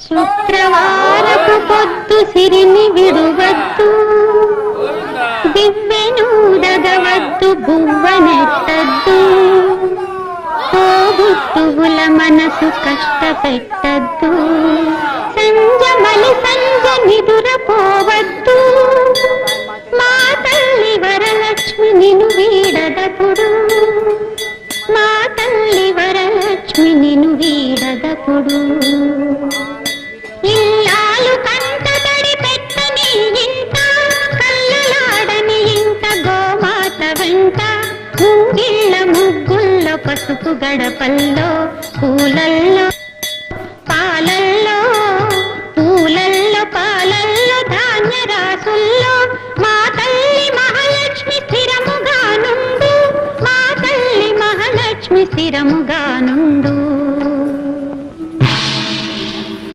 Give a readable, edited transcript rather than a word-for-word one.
శుక్రవారపు పొద్దు సిరిని విడువద్దు, దివ్వెనూదగవద్దు, బువ్వనెట్టద్దు, తోబుట్టువుల మనసు కష్టపెట్టద్దు, సంజమలి సంజ నిదురపోవద్దు, మా తల్లి వరలక్ష్మి నిన్ను వీడదపుడు, మా తల్లి వరలక్ష్మి నిన్ను వీడదపుడు. ఇల్లాలు కంటతడి పెట్టని ఇంట, కళ్ళలాడని ఇంట, గోమాత వెంట, ముంగిళ్ళ ముగ్గుల్లో, పసుపు గడపల్లో, పూలల్లో పాలల్లో, పూలల్లో పాలల్లో, ధాన్య రాసుల్లో, మా తల్లి మహాలక్ష్మి స్థిరముగా నుండు, మా తల్లి మహాలక్ష్మి స్థిరముగా నుండు.